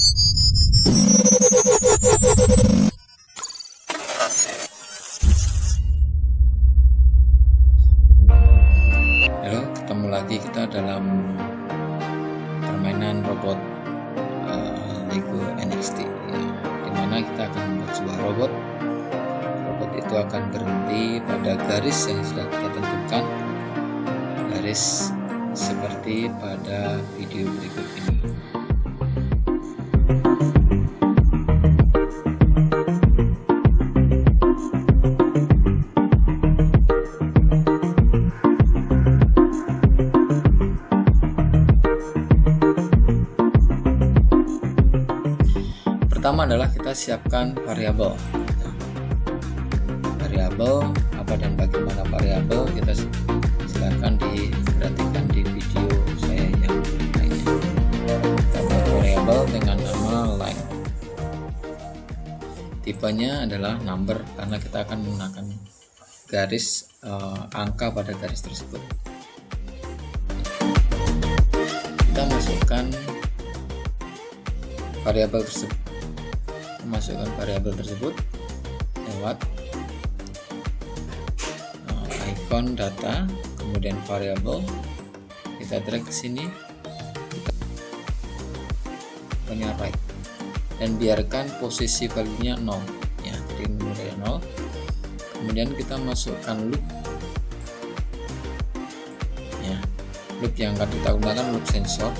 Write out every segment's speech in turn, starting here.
Halo, ketemu lagi kita dalam permainan robot Lego NXT ya, dimana kita akan membuat sebuah robot itu akan berhenti pada garis yang sudah kita tentukan, garis seperti pada video berikut ini. Pertama adalah kita siapkan variabel apa dan bagaimana variabel, kita silakan diperhatikan di video saya yang lainnya. Kita buat variabel dengan nama line, tipenya adalah number karena kita akan menggunakan garis angka pada garis tersebut. Kita masukkan variabel tersebut lewat ikon data, kemudian variabel, kita drag ke sini, kita right, dan biarkan posisi value-nya 0 ya, jadi mulai 0. Kemudian kita masukkan loop ya, loop yang akan kita gunakan loop sensor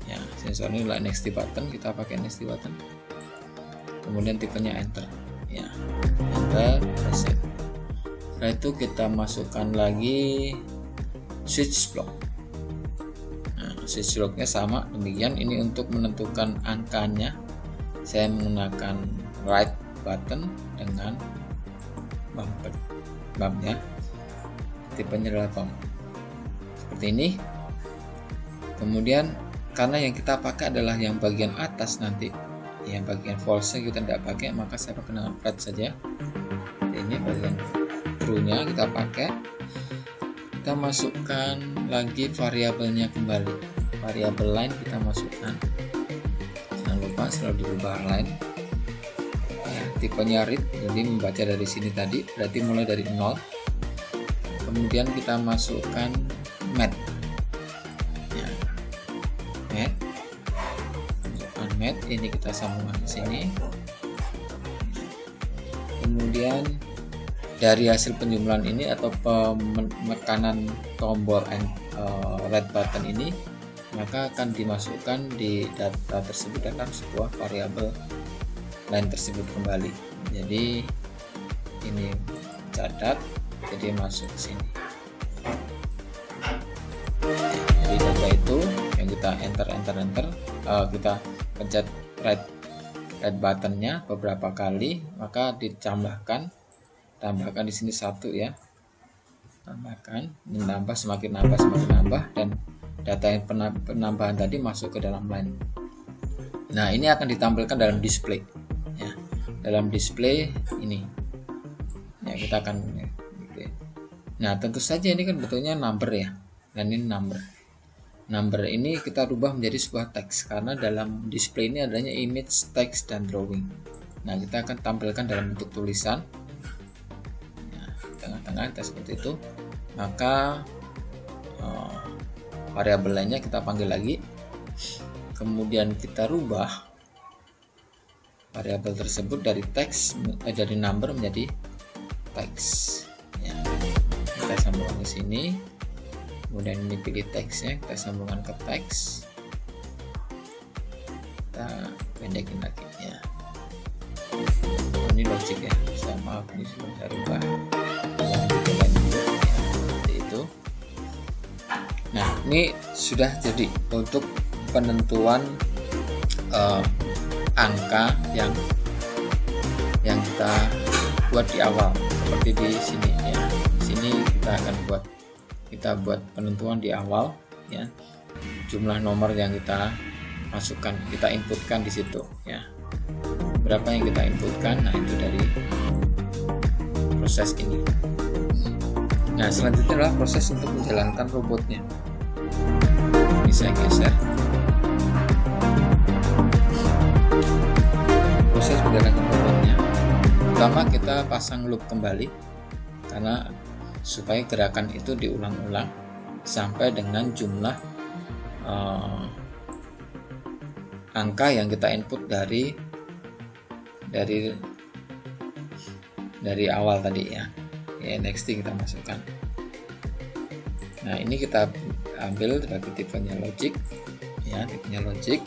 ya, sensor ini adalah next button, kita pakai next button, kemudian tipenya enter ya, enter, reset. Setelah itu kita masukkan lagi switch block. Nah, switch blocknya sama demikian, ini untuk menentukan angkanya saya menggunakan right button dengan bump ya, tipenya adalah bump seperti ini. Kemudian karena yang kita pakai adalah yang bagian atas, nanti yang bagian false kita tidak pakai, maka saya pakai dengan flat saja. Ini bagian true-nya kita pakai. Kita masukkan lagi variabelnya kembali, variabel line kita masukkan, jangan lupa selalu dirubah line ya, tipenya read, jadi membaca dari sini tadi, berarti mulai dari 0. Kemudian kita masukkan mat ya, mat ini kita sambungkan ke sini. Kemudian dari hasil penjumlahan ini atau penekanan tombol red button ini, maka akan dimasukkan di data tersebut dalam sebuah variabel line tersebut kembali. Jadi ini catat, jadi masuk ke sini. Jadi data itu yang kita enter, kita pencet red buttonnya beberapa kali, maka ditambahkan di sini 1 ya, tambahkan, menambah, semakin nambah, dan data yang penambahan tadi masuk ke dalam line. Nah, ini akan ditampilkan dalam display ya, dalam display ini ya, kita akan nah tentu saja ini kan betulnya number ya, dan ini number ini kita rubah menjadi sebuah teks karena dalam display ini adanya image, text, dan drawing. Nah, kita akan tampilkan dalam bentuk tulisan tengah-tengah kita seperti itu. Maka variabel lainnya kita panggil lagi, kemudian kita rubah variabel tersebut dari teks dari number menjadi teks ya. Kita sambungkan ke sini, kemudian ini pilih teksnya, kita sambungkan ke teks, kita pendekin lagi ya. Ini logic ya, maaf ini sudah saya rubah seperti itu. Nah, ini sudah jadi untuk penentuan angka yang kita buat di awal, seperti di sini ya. Di sini kita buat penentuan di awal ya, jumlah nomor yang kita masukkan, kita inputkan di situ ya, berapa yang kita inputkan. Nah, itu dari proses ini. Nah, selanjutnya adalah proses untuk menjalankan robotnya. Ini saya geser. segala komponennya. Pertama kita pasang loop kembali, karena supaya gerakan itu diulang-ulang sampai dengan jumlah angka yang kita input dari awal tadi ya. NXT kita masukkan. Nah, ini kita ambil sebagai tipenya logic ya, tipenya logic.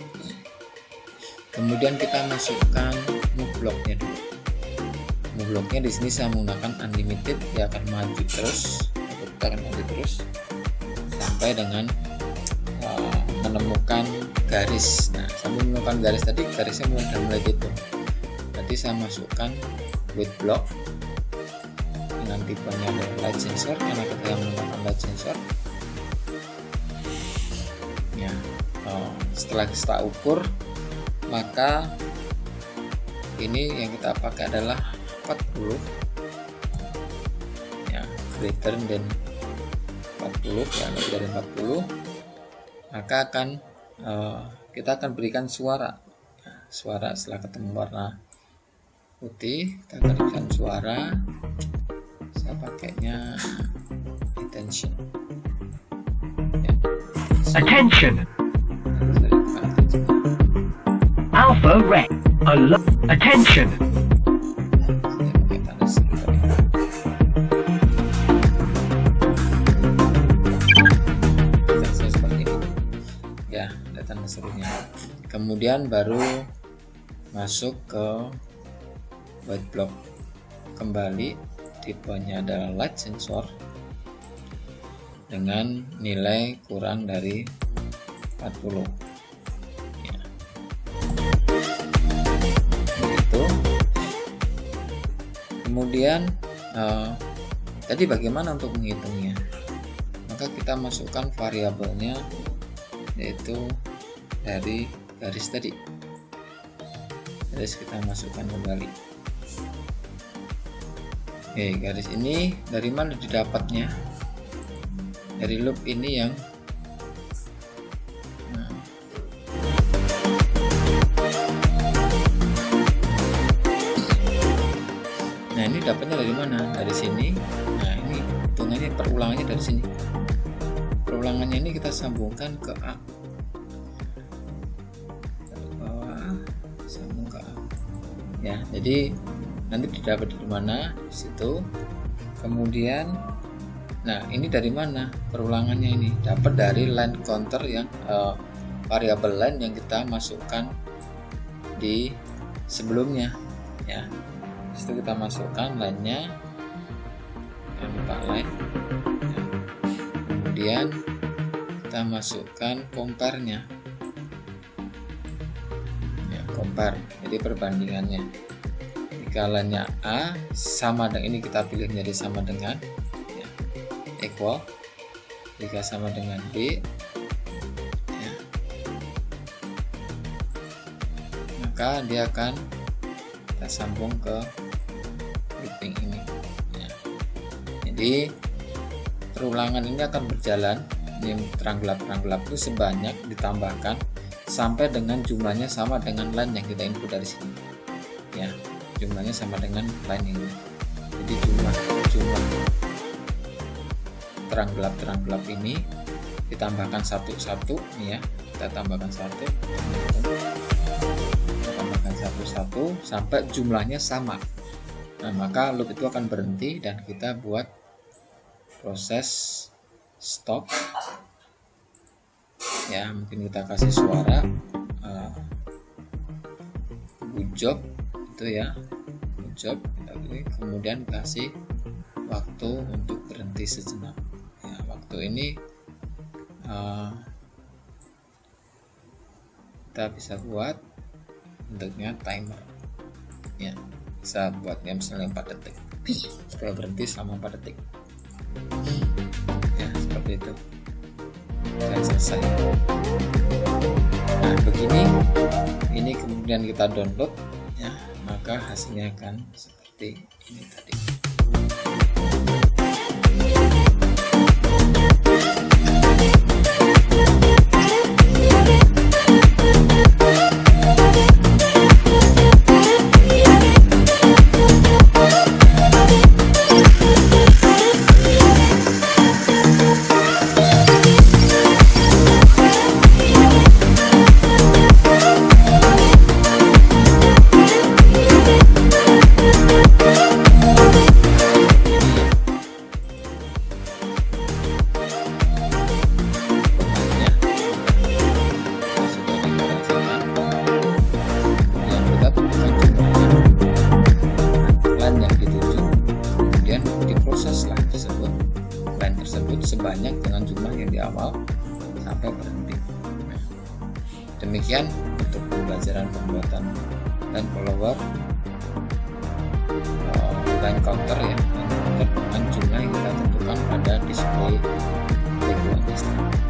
Kemudian kita masukkan move blocknya dulu. Move blocknya di sini saya menggunakan unlimited, dia akan maju terus, kita akan maju terus sampai dengan menemukan garis. Nah, sambil menemukan garis tadi, garisnya mulai hitung. Berarti saya masukkan with block dengan tipenya light sensor, karena kita yang menggunakan light sensor ya. Setelah kita ukur, maka ini yang kita pakai adalah 40 ya, greater than 40 ya, lebih dari 40, maka kita akan berikan suara setelah ketemu warna putih. Kita akan berikan suara. Saya pakainya attention ya. Attention. Alpha Red. Attention. Ya, ada tanda serunya. Kemudian baru masuk ke white block kembali, tipenya adalah light sensor dengan nilai kurang dari 40 ya. Begitu. Kemudian tadi bagaimana untuk menghitungnya? Maka kita masukkan variabelnya, yaitu dari garis tadi. Garis kita masukkan kembali. Oke, garis ini dari mana didapatnya? Dari loop ini yang nah ini dapatnya dari mana? Dari sini. Nah, ini hitungannya perulangannya dari sini. Perulangannya ini kita sambungkan ke A. Dari bawah sambung ke A. Ya, jadi nanti didapat dari mana? Di situ. Kemudian nah, ini dari mana perulangannya? Ini dapat dari line counter yang variabel line yang kita masukkan di sebelumnya ya. Situ kita masukkan line-nya, yang buka line ya. Kemudian kita masukkan compare-nya ya, compare, jadi perbandingannya. Jika line-nya A sama dengan ini, kita pilih menjadi sama dengan ya, equal. Jika sama dengan B ya, maka dia akan kita sambung ke looping ini ya. Jadi perulangan ini akan berjalan, yang terang gelap itu sebanyak ditambahkan sampai dengan jumlahnya sama dengan line yang kita input dari sini ya. Jumlahnya sama dengan line ini. Jadi jumlah terang gelap ini ditambahkan satu-satu nih ya. Kita tambahkan satu sampai jumlahnya sama. Nah, maka loop itu akan berhenti dan kita buat proses stop ya. Mungkin kita kasih suara good job itu ya, good job kita pilih. Kemudian kasih waktu untuk berhenti sejenak ya. Waktu ini kita bisa buat bentuknya timer ya, bisa buatnya misalnya 4 detik supaya berhenti selama 4 detik ya, seperti itu. Saya selesai. Nah, begini ini kemudian kita download ya, maka hasilnya akan seperti ini tadi. Demikian untuk pembelajaran pembuatan line follower, line counter ya, line counter dengan jumlah yang kita tentukan pada display background.